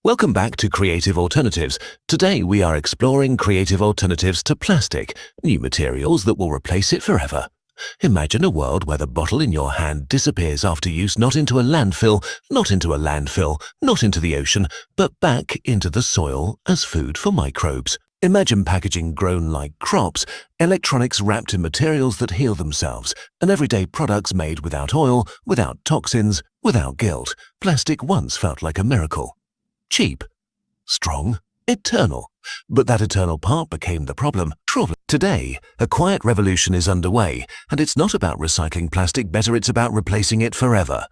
Welcome back to Creative Alternatives. Today we are exploring creative alternatives to plastic, new materials that will replace it forever. Imagine a world where the bottle in your hand disappears after use, not into a landfill, not into the ocean, but back into the soil as food for microbes. Imagine packaging grown like crops, electronics wrapped in materials that heal themselves, and everyday products made without oil, without toxins, without guilt. Plastic once felt like a miracle. Cheap, strong, eternal. But that eternal part became the problem. Today, a quiet revolution is underway, and it's not about recycling plastic better, it's about replacing it forever.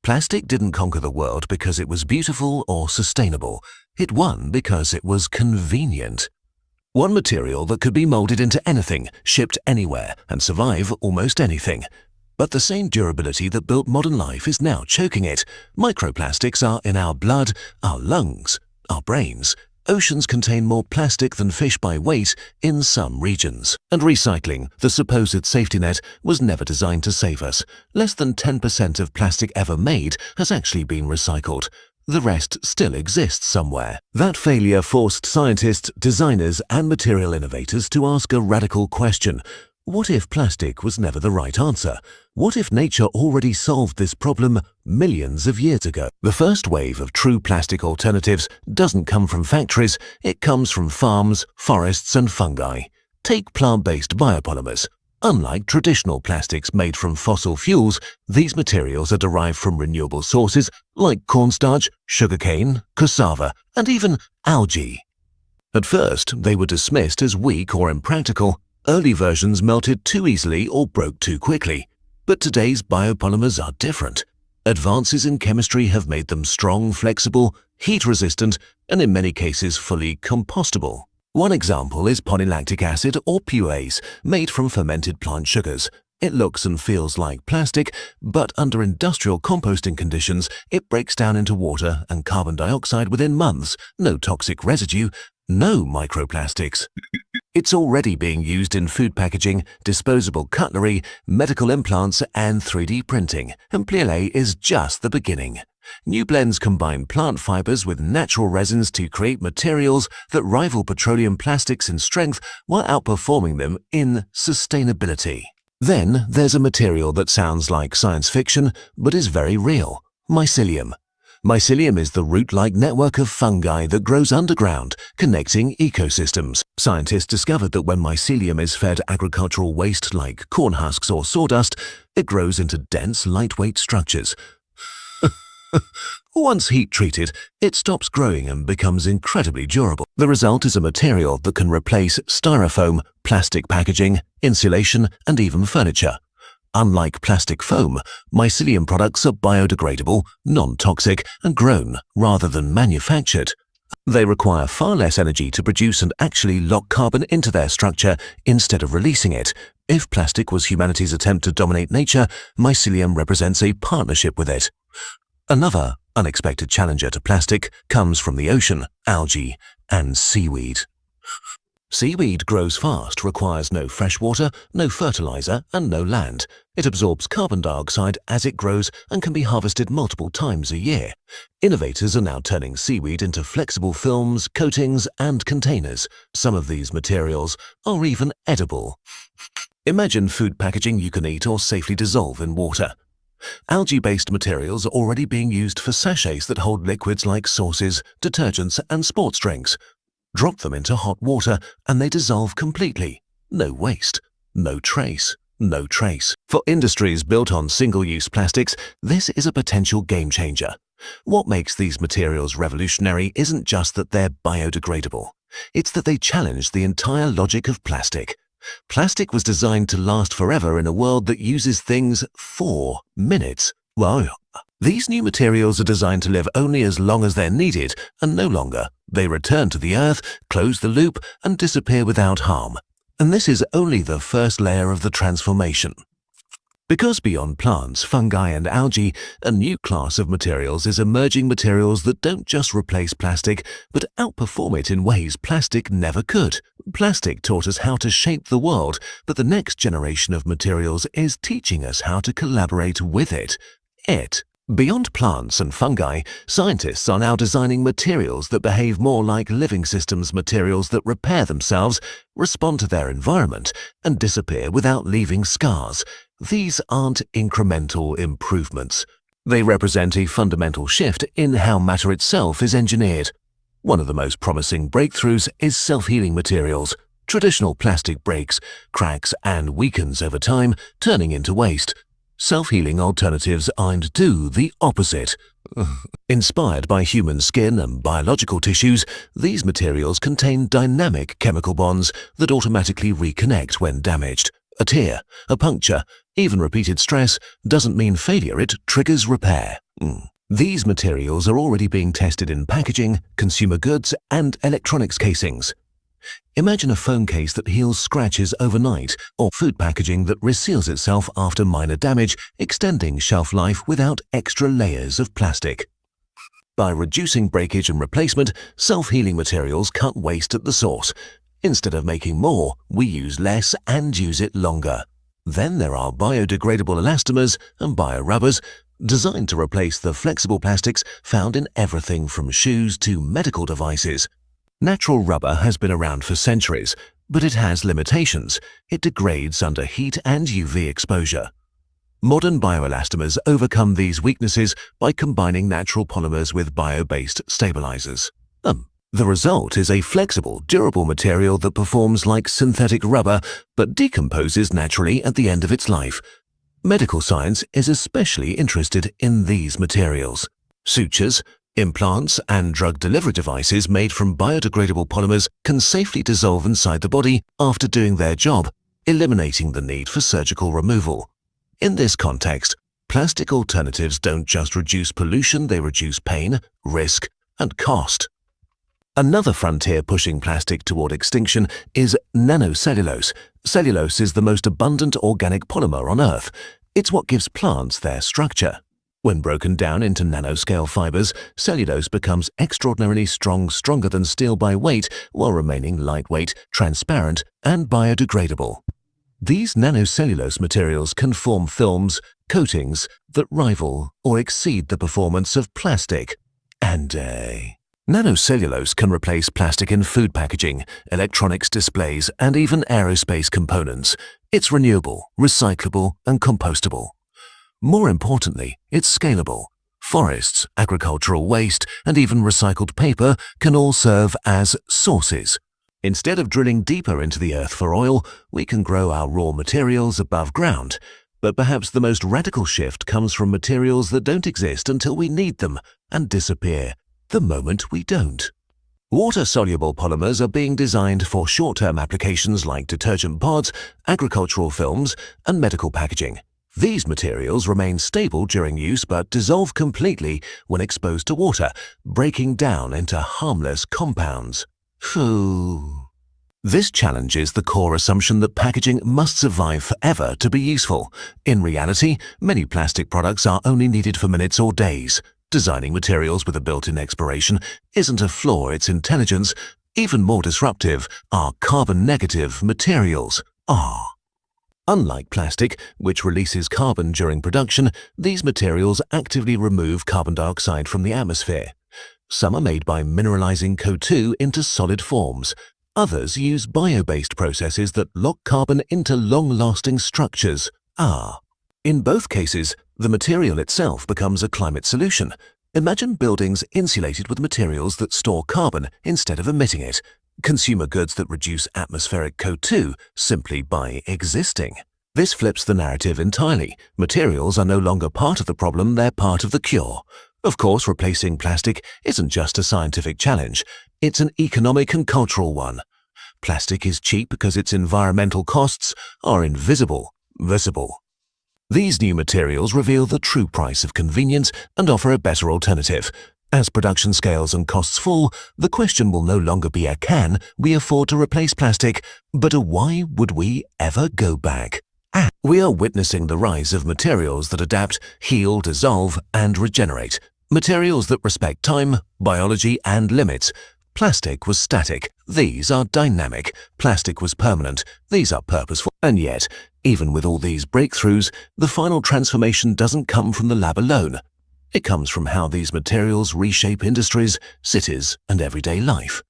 Plastic didn't conquer the world because it was beautiful or sustainable. It won because it was convenient. One material that could be molded into anything, shipped anywhere, and survive almost anything. But the same durability that built modern life is now choking it. Microplastics are in our blood, our lungs, our brains. Oceans contain more plastic than fish by weight in some regions. And recycling, the supposed safety net, was never designed to save us. Less than 10% of plastic ever made has actually been recycled. The rest still exists somewhere. That failure forced scientists, designers, and material innovators to ask a radical question. What if plastic was never the right answer? What if nature already solved this problem millions of years ago? The first wave of true plastic alternatives doesn't come from factories, it comes from farms, forests, and fungi. Take plant-based biopolymers. Unlike traditional plastics made from fossil fuels, these materials are derived from renewable sources like cornstarch, sugarcane, cassava, and even algae. At first, they were dismissed as weak or impractical. Early versions melted too easily or broke too quickly. But today's biopolymers are different. Advances in chemistry have made them strong, flexible, heat-resistant, and in many cases fully compostable. One example is polylactic acid or purees, made from fermented plant sugars. It looks and feels like plastic, but under industrial composting conditions, it breaks down into water and carbon dioxide within months. No toxic residue, no microplastics. It's already being used in food packaging, disposable cutlery, medical implants, and 3D printing, and Plié is just the beginning. New blends combine plant fibers with natural resins to create materials that rival petroleum plastics in strength while outperforming them in sustainability. Then there's a material that sounds like science fiction, but is very real: mycelium. Mycelium is the root-like network of fungi that grows underground, connecting ecosystems. Scientists discovered that when mycelium is fed agricultural waste like corn husks or sawdust, it grows into dense, lightweight structures. Once heat-treated, it stops growing and becomes incredibly durable. The result is a material that can replace styrofoam, plastic packaging, insulation, and even furniture. Unlike plastic foam, mycelium products are biodegradable, non-toxic, and grown rather than manufactured. They require far less energy to produce and actually lock carbon into their structure instead of releasing it. If plastic was humanity's attempt to dominate nature, mycelium represents a partnership with it. Another unexpected challenger to plastic comes from the ocean: algae and seaweed. Seaweed grows fast, requires no fresh water, no fertilizer, and no land. It absorbs carbon dioxide as it grows and can be harvested multiple times a year. Innovators are now turning seaweed into flexible films, coatings, and containers. Some of these materials are even edible. Imagine food packaging you can eat or safely dissolve in water. Algae-based materials are already being used for sachets that hold liquids like sauces, detergents, and sports drinks. Drop them into hot water and they dissolve completely. No waste, no trace, no trace. For industries built on single-use plastics, this is a potential game-changer. What makes these materials revolutionary isn't just that they're biodegradable. It's that they challenge the entire logic of plastic. Plastic was designed to last forever in a world that uses things for minutes. Well, these new materials are designed to live only as long as they're needed and no longer. They return to the earth, close the loop, and disappear without harm. And this is only the first layer of the transformation. Because beyond plants, fungi, and algae, a new class of materials is emerging, materials that don't just replace plastic, but outperform it in ways plastic never could. Plastic taught us how to shape the world, but the next generation of materials is teaching us how to collaborate with it. Beyond plants and fungi, scientists are now designing materials that behave more like living systems, materials that repair themselves, respond to their environment, and disappear without leaving scars. These aren't incremental improvements. They represent a fundamental shift in how matter itself is engineered. One of the most promising breakthroughs is self-healing materials. Traditional plastic breaks, cracks, and weakens over time, turning into waste. Self-healing alternatives do the opposite. Inspired by human skin and biological tissues, these materials contain dynamic chemical bonds that automatically reconnect when damaged. A tear, a puncture, even repeated stress doesn't mean failure, it triggers repair. These materials are already being tested in packaging, consumer goods, and electronics casings. Imagine a phone case that heals scratches overnight, or food packaging that reseals itself after minor damage, extending shelf life without extra layers of plastic. By reducing breakage and replacement, self-healing materials cut waste at the source. Instead of making more, we use less and use it longer. Then there are biodegradable elastomers and biorubbers, designed to replace the flexible plastics found in everything from shoes to medical devices. Natural rubber has been around for centuries, but it has limitations. It degrades under heat and UV exposure. Modern bioelastomers overcome these weaknesses by combining natural polymers with bio-based stabilizers. The result is a flexible, durable material that performs like synthetic rubber but decomposes naturally at the end of its life. Medical science is especially interested in these materials. Sutures, implants, and drug delivery devices made from biodegradable polymers can safely dissolve inside the body after doing their job, eliminating the need for surgical removal. In this context, plastic alternatives don't just reduce pollution, they reduce pain, risk, and cost. Another frontier pushing plastic toward extinction is nanocellulose. Cellulose is the most abundant organic polymer on Earth. It's what gives plants their structure. When broken down into nanoscale fibers, cellulose becomes extraordinarily strong, stronger than steel by weight, while remaining lightweight, transparent, and biodegradable. These nanocellulose materials can form films, coatings that rival or exceed the performance of plastic. Nanocellulose can replace plastic in food packaging, electronics displays, and even aerospace components. It's renewable, recyclable, and compostable. More importantly, it's scalable. Forests, agricultural waste, and even recycled paper can all serve as sources. Instead of drilling deeper into the earth for oil, we can grow our raw materials above ground. But perhaps the most radical shift comes from materials that don't exist until we need them and disappear the moment we don't. Water-soluble polymers are being designed for short-term applications like detergent pods, agricultural films, and medical packaging. These materials remain stable during use but dissolve completely when exposed to water, breaking down into harmless compounds. This challenges the core assumption that packaging must survive forever to be useful. In reality, many plastic products are only needed for minutes or days. Designing materials with a built-in expiration isn't a flaw, it's intelligence. Even more disruptive are carbon-negative materials. Unlike plastic, which releases carbon during production, these materials actively remove carbon dioxide from the atmosphere. Some are made by mineralizing CO2 into solid forms. Others use bio-based processes that lock carbon into long-lasting structures. In both cases, the material itself becomes a climate solution. Imagine buildings insulated with materials that store carbon instead of emitting it. Consumer goods that reduce atmospheric CO2 simply by existing. This flips the narrative entirely. Materials are no longer part of the problem, they're part of the cure. Of course, replacing plastic isn't just a scientific challenge, it's an economic and cultural one. Plastic is cheap because its environmental costs are visible. These new materials reveal the true price of convenience and offer a better alternative. As production scales and costs fall, the question will no longer be a can we afford to replace plastic, but a why would we ever go back? We are witnessing the rise of materials that adapt, heal, dissolve, and regenerate. Materials that respect time, biology, and limits. Plastic was static, these are dynamic. Plastic was permanent, these are purposeful. And yet, even with all these breakthroughs, the final transformation doesn't come from the lab alone. It comes from how these materials reshape industries, cities, and everyday life.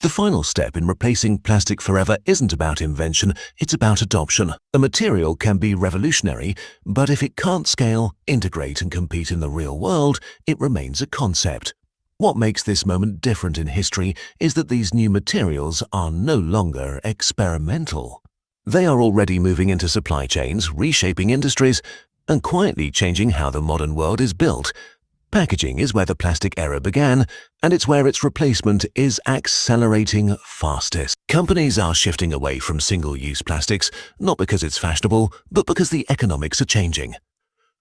The final step in replacing plastic forever isn't about invention, it's about adoption. A material can be revolutionary, but if it can't scale, integrate, and compete in the real world, it remains a concept. What makes this moment different in history is that these new materials are no longer experimental. They are already moving into supply chains, reshaping industries, and quietly changing how the modern world is built. Packaging is where the plastic era began, and it's where its replacement is accelerating fastest. Companies are shifting away from single-use plastics, not because it's fashionable, but because the economics are changing.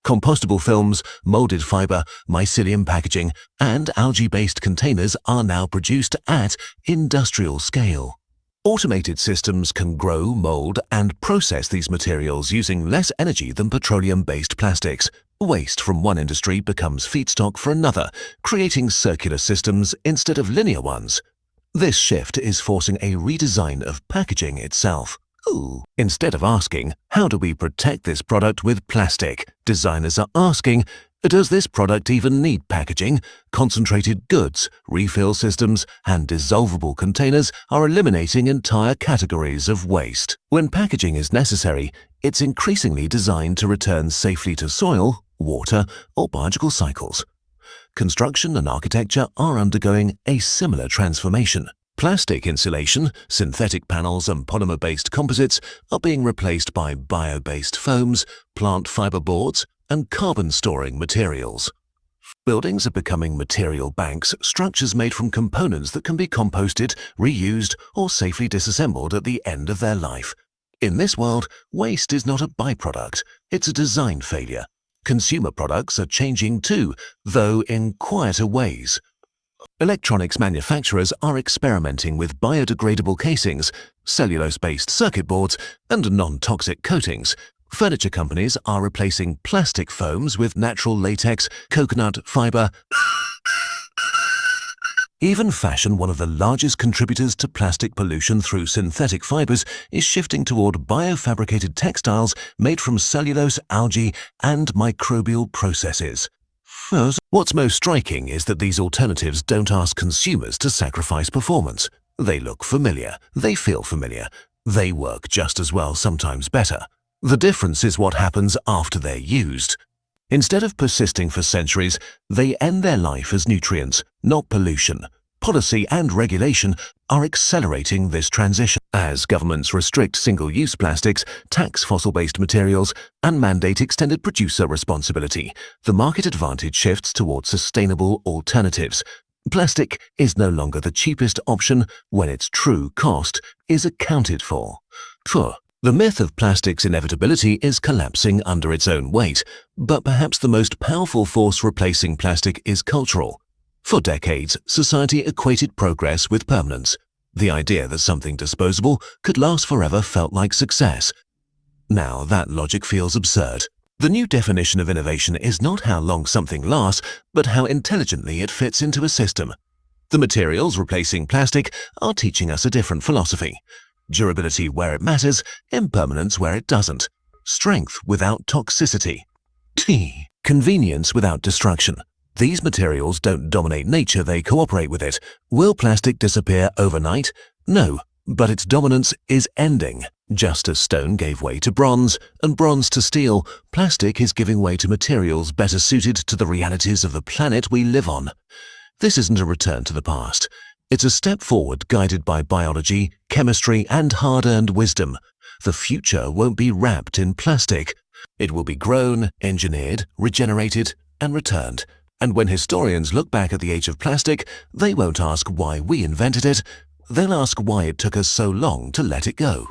Compostable films, molded fiber, mycelium packaging, and algae-based containers are now produced at industrial scale. Automated systems can grow, mold, and process these materials using less energy than petroleum-based plastics. Waste from one industry becomes feedstock for another, creating circular systems instead of linear ones. This shift is forcing a redesign of packaging itself. Instead of asking, how do we protect this product with plastic, designers are asking, does this product even need packaging? Concentrated goods, refill systems, and dissolvable containers are eliminating entire categories of waste. When packaging is necessary, it's increasingly designed to return safely to soil, water, or biological cycles. Construction and architecture are undergoing a similar transformation. Plastic insulation, synthetic panels, and polymer-based composites are being replaced by bio-based foams, plant fiber boards, and carbon-storing materials. Buildings are becoming material banks, structures made from components that can be composted, reused, or safely disassembled at the end of their life. In this world, waste is not a byproduct, it's a design failure. Consumer products are changing too, though in quieter ways. Electronics manufacturers are experimenting with biodegradable casings, cellulose-based circuit boards, and non-toxic coatings. Furniture companies are replacing plastic foams with natural latex, coconut fiber. Even fashion, one of the largest contributors to plastic pollution through synthetic fibers, is shifting toward biofabricated textiles made from cellulose, algae, and microbial processes. What's most striking is that these alternatives don't ask consumers to sacrifice performance. They look familiar, they feel familiar, they work just as well, sometimes better. The difference is what happens after they're used. Instead of persisting for centuries, they end their life as nutrients, not pollution. Policy and regulation are accelerating this transition. As governments restrict single-use plastics, tax fossil-based materials, and mandate extended producer responsibility, the market advantage shifts towards sustainable alternatives. Plastic is no longer the cheapest option when its true cost is accounted for. The myth of plastic's inevitability is collapsing under its own weight, but perhaps the most powerful force replacing plastic is cultural. For decades, society equated progress with permanence. The idea that something disposable could last forever felt like success. Now that logic feels absurd. The new definition of innovation is not how long something lasts, but how intelligently it fits into a system. The materials replacing plastic are teaching us a different philosophy. Durability where it matters, impermanence where it doesn't. Strength without toxicity. Convenience without destruction. These materials don't dominate nature, they cooperate with it. Will plastic disappear overnight? No, but its dominance is ending. Just as stone gave way to bronze, and bronze to steel, plastic is giving way to materials better suited to the realities of the planet we live on. This isn't a return to the past. It's a step forward guided by biology, chemistry, and hard-earned wisdom. The future won't be wrapped in plastic. It will be grown, engineered, regenerated, and returned. And when historians look back at the age of plastic, they won't ask why we invented it, they'll ask why it took us so long to let it go.